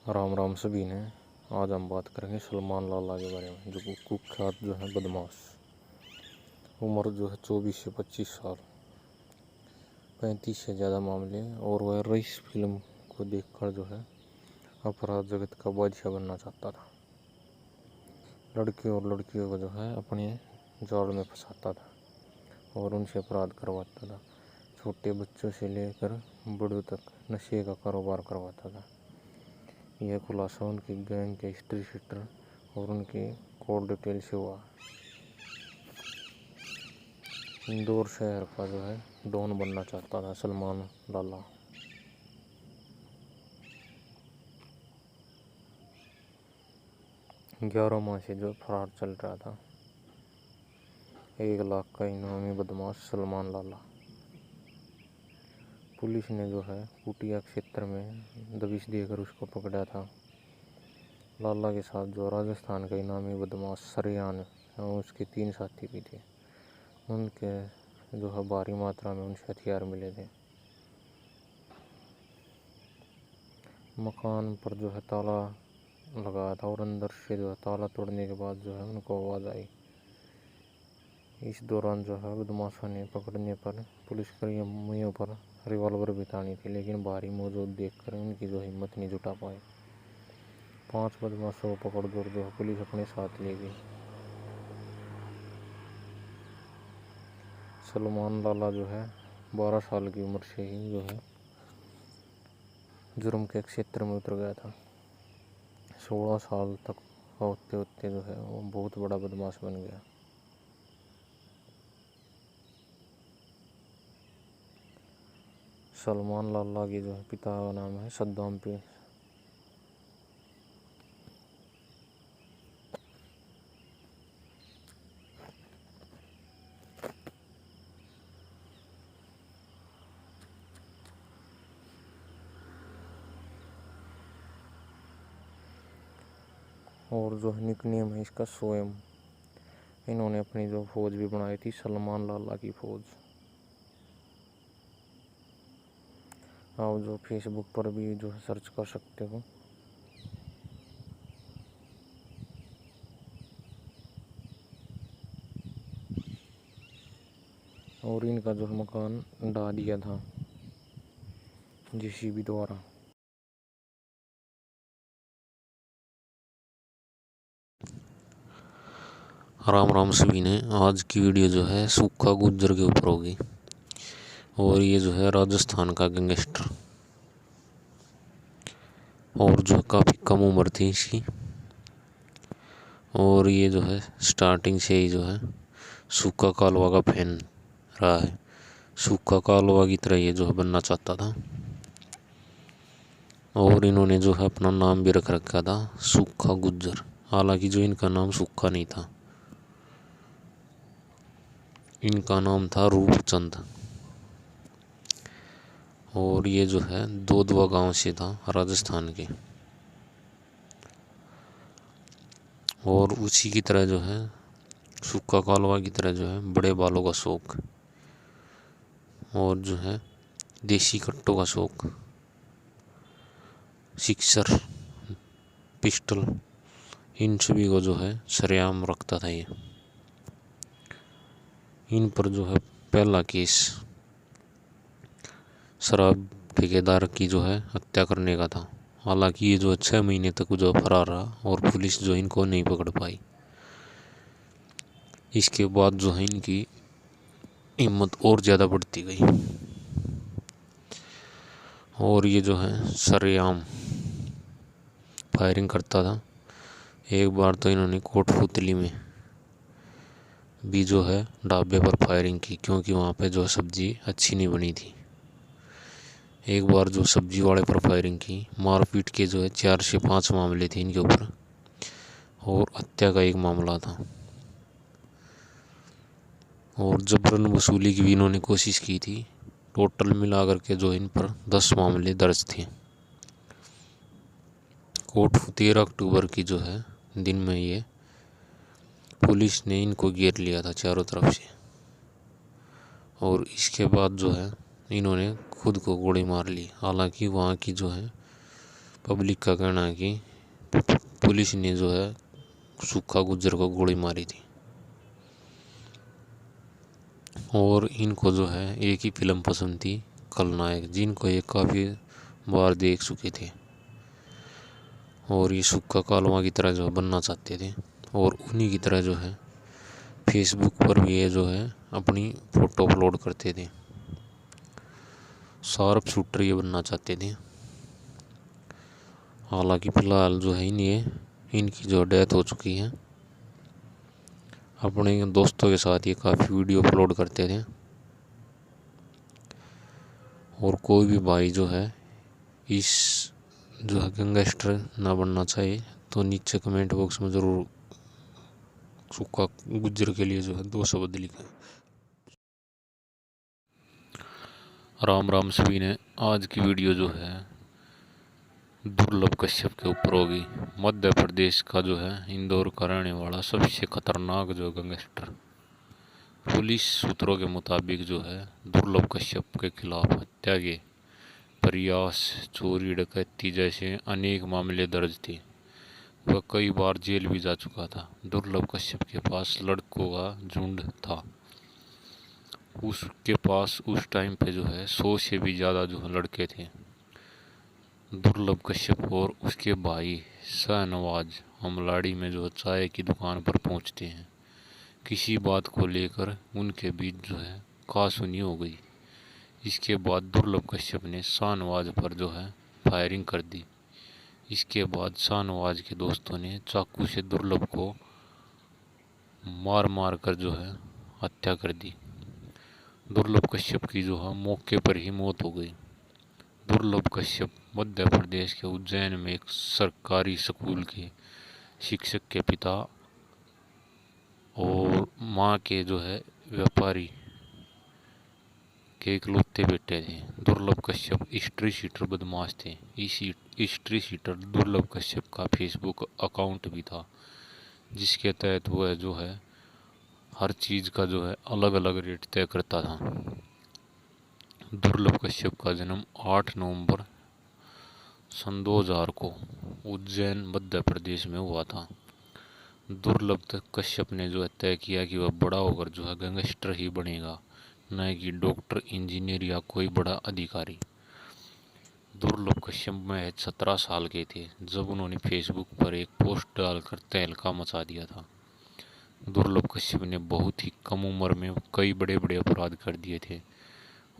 राम राम सभी ने। आज हम बात करेंगे सलमान लाला के बारे में, जो कुख्यात जो है बदमाश। उम्र जो है 24 से 25 साल, 35 से ज़्यादा मामले, और वह रईस फिल्म को देखकर जो है अपराध जगत का बादशाह बनना चाहता था। लड़के और लड़कियों को जो है अपने जाल में फंसाता था और उनसे अपराध करवाता था। छोटे बच्चों से लेकर बड़ों तक नशे का कारोबार करवाता था। यह खुलासा उनकी गैंग के हिस्ट्री शीटर और उनकी कॉल डिटेल से हुआ। इंदौर शहर का जो है डॉन बनना चाहता था सलमान लाला। ग्यारह माह से जो फरार चल रहा था। 1 लाख का इनामी बदमाश सलमान लाला। पुलिस ने जो है कुटिया क्षेत्र में दबिश देकर उसको पकड़ा था। लाला के साथ जो राजस्थान का इनामी बदमाश सरेआन और उसके 3 साथी भी थे। उनके जो है भारी मात्रा में उनसे हथियार मिले थे। मकान पर जो है ताला लगाया था और अंदर से जो है ताला तोड़ने के बाद जो है उनको आवाज़ आई। इस दौरान जो है बदमाशों ने पकड़ने पर पुलिसकर्मियों पर रिवॉल्वर भी तानी थी, लेकिन भारी मौजूद देखकर उनकी जो हिम्मत नहीं जुटा पाए। 5 बदमाशों को पकड़ कर जो है पुलिस अपने साथ ले गई। सलमान लाला जो है 12 साल की उम्र से ही जो है जुर्म के क्षेत्र में उतर गया था। 16 साल तक होते होते जो है वो बहुत बड़ा बदमाश बन गया। सलमान लाला के जो है पिता का नाम है सद्दाम पे। और जो है निकनेम है इसका सोएम। इन्होंने अपनी जो फौज भी बनाई थी, सलमान लाला की फौज। आप जो फेसबुक पर भी जो है सर्च कर सकते हो। और इनका जो मकान ढा दिया था जेसीबी द्वारा। राम राम सभी ने। आज की वीडियो जो है सूखा गुज्जर के ऊपर होगी, और ये जो है राजस्थान का गैंगस्टर, और जो काफ़ी कम उम्र थी इसकी। और ये जो है स्टार्टिंग से ही जो है सूखा कालवा का फैन रहा है। सूखा कालवा की तरह ये जो है बनना चाहता था, और इन्होंने जो है अपना नाम भी रख रखा था सूखा गुज्जर। हालांकि जो इनका नाम सूखा नहीं था, इनका नाम था रूपचंद। और ये जो है दोदवा गांव से था, राजस्थान के। और उसी की तरह जो है सूखा कालवा की तरह जो है बड़े बालों का शौक, और जो है देसी कट्टों का शौक, सिक्सर, पिस्टल, इन सभी को जो है सरेआम रखता था ये। इन पर जो है पहला केस शराब ठेकेदार की जो है हत्या करने का था। हालांकि ये जो 6 महीने तक जो फरार रहा और पुलिस जो इनको नहीं पकड़ पाई। इसके बाद जो है इनकी हिम्मत और ज़्यादा बढ़ती गई, और ये जो है सरेआम फायरिंग करता था। एक बार तो इन्होंने कोटपुतली में भी जो है ढाबे पर फायरिंग की, क्योंकि वहाँ पे जो सब्जी अच्छी नहीं बनी थी। एक बार जो सब्जी वाले पर फायरिंग की। मारपीट के जो है 4 से 5 मामले थे इनके ऊपर, और हत्या का 1 मामला था। और जबरन वसूली की भी इन्होंने कोशिश की थी। टोटल मिलाकर के जो इन पर 10 मामले दर्ज थे। कोर्ट 13 अक्टूबर की जो है दिन में ये पुलिस ने इनको घेर लिया था चारों तरफ से, और इसके बाद जो है इन्होंने खुद को गोली मार ली। हालांकि वहाँ की जो है पब्लिक का कहना है कि पुलिस ने जो है सूखा गुज्जर को गोली मारी थी और इनको जो है एक ही फिल्म पसंद थी, खलनायक, जिनको ये काफ़ी बार देख चुके थे और ये सूखा कालवा की तरह जो बनना चाहते थे और उन्हीं की तरह जो है फेसबुक पर भी ये जो है अपनी फ़ोटो अपलोड करते थे। शार्प शूटर ये बनना चाहते थे। हालांकि फिलहाल जो है इनकी जो डेथ हो चुकी है। अपने दोस्तों के साथ ये काफ़ी वीडियो अपलोड करते थे और कोई भी भाई जो है इस जो है गैंगस्टर ना बनना चाहिए तो नीचे कमेंट बॉक्स में ज़रूर सूखा गुज्जर के लिए जो है 2 शब्द लिखें। राम राम सभी ने। आज की वीडियो जो है दुर्लभ कश्यप के ऊपर होगी। मध्य प्रदेश का जो है इंदौर का रहने वाला सबसे खतरनाक जो गैंगस्टर, पुलिस सूत्रों के मुताबिक जो है दुर्लभ कश्यप के खिलाफ हत्या के प्रयास, चोरी, डकैती जैसे अनेक मामले दर्ज थे। वह कई बार जेल भी जा चुका था। दुर्लभ कश्यप के पास लड़कों का झुंड था। उसके पास उस टाइम पे जो है 100 से भी ज़्यादा जो है लड़के थे। दुर्लभ कश्यप और उसके भाई शाहनवाज अमलाड़ी में जो चाय की दुकान पर पहुंचते हैं। किसी बात को लेकर उनके बीच जो है कहासुनी हो गई। इसके बाद दुर्लभ कश्यप ने शाहनवाज पर जो है फायरिंग कर दी। इसके बाद शाहनवाज के दोस्तों ने चाकू से दुर्लभ को मार मार कर जो है हत्या कर दी। दुर्लभ कश्यप की जो है मौके पर ही मौत हो गई। दुर्लभ कश्यप मध्य प्रदेश के उज्जैन में एक सरकारी स्कूल के शिक्षक के पिता और मां के जो है व्यापारी के इकलौते बेटे थे। दुर्लभ कश्यप हिस्ट्री शीटर बदमाश थे। इस हिस्ट्री शीटर दुर्लभ कश्यप का फेसबुक अकाउंट भी था, जिसके तहत वह जो है हर चीज़ का जो है अलग अलग रेट तय करता था। दुर्लभ कश्यप का जन्म 8 नवंबर सन 2000 को उज्जैन मध्य प्रदेश में हुआ था। दुर्लभ कश्यप ने जो है तय किया कि वह बड़ा होकर जो है गैंगस्टर ही बनेगा, न कि डॉक्टर, इंजीनियर या कोई बड़ा अधिकारी। दुर्लभ कश्यप महज 17 साल के थे जब उन्होंने फेसबुक पर एक पोस्ट डालकर तहलका मचा दिया था। दुर्लभ कश्यप ने बहुत ही कम उम्र में कई बड़े बड़े अपराध कर दिए थे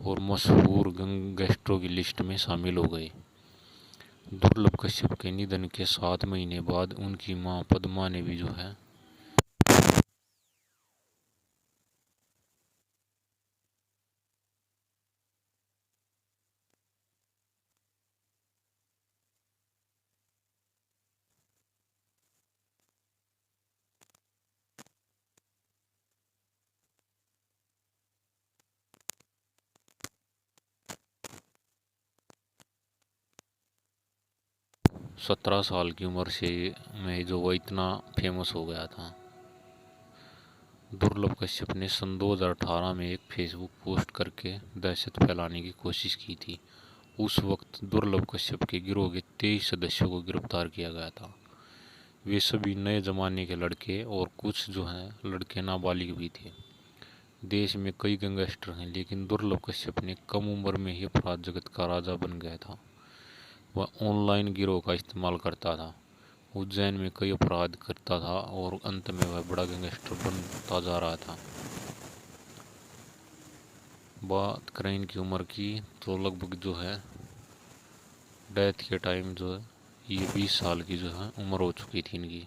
और मशहूर गैंगस्टरों की लिस्ट में शामिल हो गए। दुर्लभ कश्यप के निधन के 7 महीने बाद उनकी मां पद्मा ने भी जो है 17 साल की उम्र से में जो वह इतना फेमस हो गया था। दुर्लभ कश्यप ने सन 2018 में एक फेसबुक पोस्ट करके दहशत फैलाने की कोशिश की थी। उस वक्त दुर्लभ कश्यप के गिरोह के 23 सदस्यों को गिरफ्तार किया गया था। वे सभी नए जमाने के लड़के और कुछ जो हैं लड़के नाबालिग भी थे। देश में कई गैंगस्टर हैं, लेकिन दुर्लभ कश्यप ने कम उम्र में ही अपराध जगत का राजा बन गया था। वह ऑनलाइन गिरोह का इस्तेमाल करता था, उज्जैन में कई अपराध करता था और अंत में वह बड़ा गैंगस्टर बनता जा रहा था। बात करें इनकी उम्र की तो लगभग जो है डेथ के टाइम जो है ये 20 साल की जो है उम्र हो चुकी थी इनकी।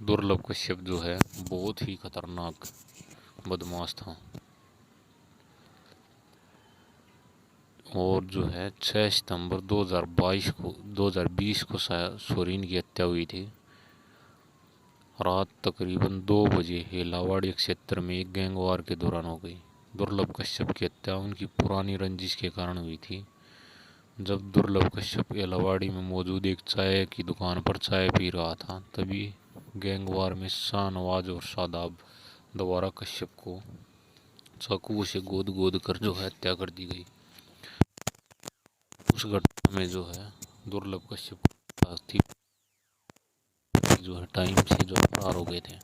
दुर्लभ कश्यप जो है बहुत ही खतरनाक बदमाश था और जो है 6 सितंबर 2020 को सोरीन की हत्या हुई थी। रात तकरीबन 2 बजे हेलावाड़ी क्षेत्र में एक गैंगवार के दौरान हो गई। दुर्लभ कश्यप की हत्या उनकी पुरानी रंजिश के कारण हुई थी। जब दुर्लभ कश्यप हेलावाड़ी में मौजूद एक चाय की दुकान पर चाय पी रहा था, तभी गैंगवार में शाहनवाज और शादाब द्वारा कश्यप को चाकू से गोद गोद कर जो है हत्या कर दी गई। उस घटना में जो है दुर्लभ कश्यप थी जो है टाइम से जो फरार हो गए थे,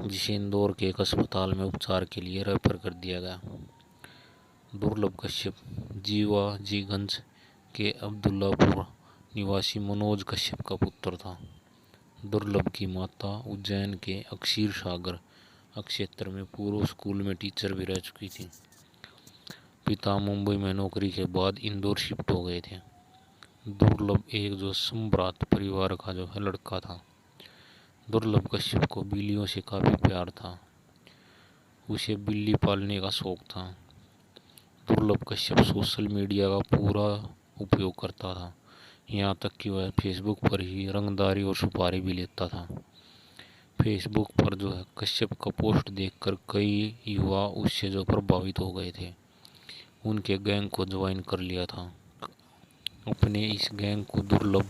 जिसे इंदौर के एक अस्पताल में उपचार के लिए रेफर कर दिया गया। दुर्लभ कश्यप जीवाजीगंज के अब्दुल्लापुर निवासी मनोज कश्यप का पुत्र था। दुर्लभ की माता उज्जैन के अक्षीर सागर क्षेत्र में पूर्व स्कूल में टीचर भी रह चुकी थी। पिता मुंबई में नौकरी के बाद इंदौर शिफ्ट हो गए थे। दुर्लभ एक जो सम्भ्रात परिवार का जो है लड़का था। दुर्लभ कश्यप को बिल्लियों से काफी प्यार था। उसे बिल्ली पालने का शौक था। दुर्लभ कश्यप सोशल मीडिया का पूरा उपयोग करता था, यहाँ तक कि वह फेसबुक पर ही रंगदारी और सुपारी भी लेता था। फेसबुक पर जो है कश्यप का पोस्ट देखकर कई युवा उससे जो प्रभावित हो गए थे, उनके गैंग को ज्वाइन कर लिया था। अपने इस गैंग को दुर्लभ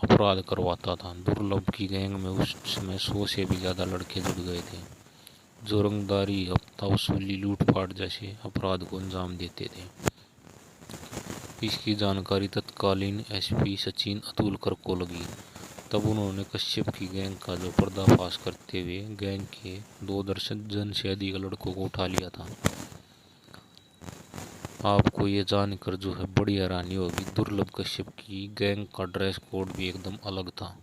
अपराध करवाता था। दुर्लभ की गैंग में उस समय 100 से भी ज़्यादा लड़के जुड़ गए थे, जो रंगदारी, हफ्ता वसूली, लूटपाट जैसे अपराध को अंजाम देते थे। इसकी जानकारी तत्कालीन एसपी सचिन अतुलकर को लगी। तब उन्होंने कश्यप की गैंग का जो पर्दाफाश करते हुए गैंग के 2 दर्जन से अधिक लड़कों को उठा लिया था। आपको ये जानकर जो है बड़ी हैरानी होगी, दुर्लभ कश्यप की गैंग का ड्रेस कोड भी एकदम अलग था।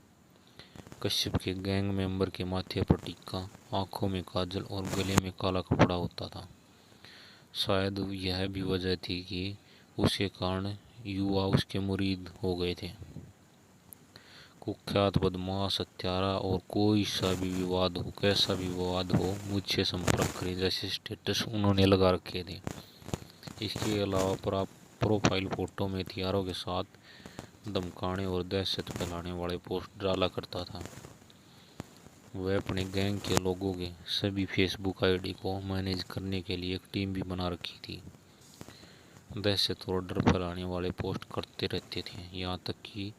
कश्यप के गैंग मेंबर के माथे पर टिक्का, आंखों में काजल और गले में काला कपड़ा होता था। शायद यह भी वजह थी कि उसके कारण युवा उसके मुरीद हो गए थे। कुख्यात बदमाश, हत्यारा और कोई सा भी विवाद हो, कैसा भी विवाद हो, मुझसे संपर्क करें जैसे स्टेटस उन्होंने लगा रखे थे। इसके अलावा प्रोफाइल फोटो में हथियारों के साथ धमकाने और दहशत फैलाने वाले पोस्ट डाला करता था। वह अपने गैंग के लोगों के सभी फेसबुक आईडी को मैनेज करने के लिए एक टीम भी बना रखी थी। दहशत और डर फैलाने वाले पोस्ट करते रहते थे, यहाँ तक कि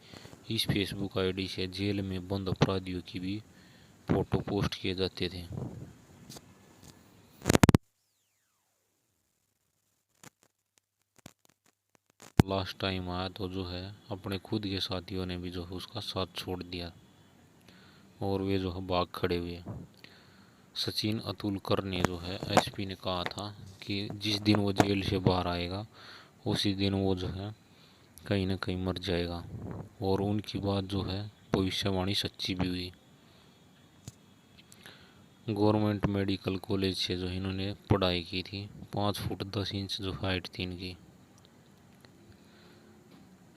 इस फेसबुक आईडी से जेल में बंद अपराधियों की भी फोटो पोस्ट किए जाते थे। लास्ट टाइम आया तो जो है अपने खुद के साथियों ने भी जो है उसका साथ छोड़ दिया और वे जो है भाग खड़े हुए। सचिन अतुलकर ने जो है एसपी ने कहा था कि जिस दिन वो जेल से बाहर आएगा उसी दिन वो जो है कहीं ना कहीं मर जाएगा, और उनकी बात जो है भविष्यवाणी सच्ची भी हुई। गवर्नमेंट मेडिकल कॉलेज से जो इन्होंने पढ़ाई की थी। 5 फुट 10 इंच जो हाइट थी इनकी।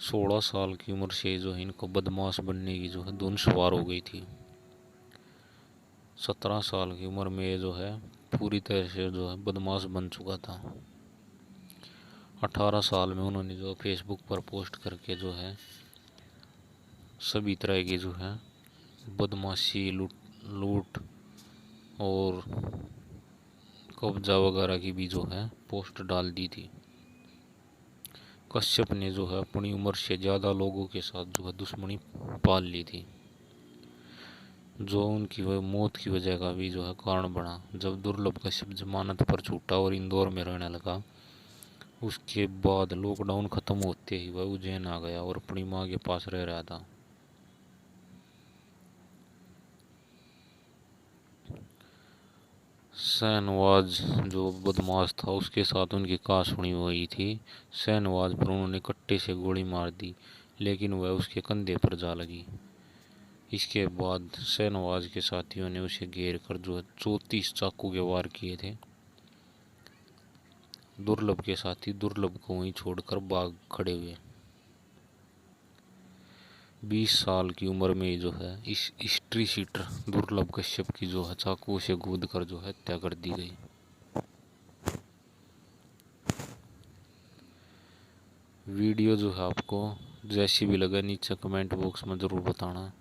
16 साल की उम्र से जो है इनको बदमाश बनने की जो है धुन सवार हो गई थी। 17 साल की उम्र में जो है पूरी तरह से जो है बदमाश बन चुका था। 18 साल में उन्होंने जो फेसबुक पर पोस्ट करके जो है सभी तरह की जो है बदमाशी, लूट और कब्जा वगैरह की भी जो है पोस्ट डाल दी थी। कश्यप ने जो है अपनी उम्र से ज़्यादा लोगों के साथ जो है दुश्मनी पाल ली थी, जो उनकी वह मौत की वजह का भी जो है कारण बना। जब दुर्लभ कश्यप जमानत पर छूटा और इंदौर में रहने लगा, उसके बाद लॉकडाउन खत्म होते ही वह उज्जैन आ गया और अपनी माँ के पास रह रहा था। शहनवाज जो बदमाश था उसके साथ उनकी कहासुनी हुई थी। शहनवाज पर उन्होंने कट्टे से गोली मार दी, लेकिन वह उसके कंधे पर जा लगी। इसके बाद शहनवाज के साथियों ने उसे घेर कर जो 34 चाकू के वार किए थे। दुर्लभ के साथी दुर्लभ को वहीं छोड़कर भाग खड़े हुए। 20 साल की उम्र में जो है इस हिस्ट्री शीटर दुर्लभ कश्यप की जो है चाकू से कूद कर जो है हत्या कर दी गई। वीडियो जो है आपको जैसी भी लगे नीचे कमेंट बॉक्स में ज़रूर बताना।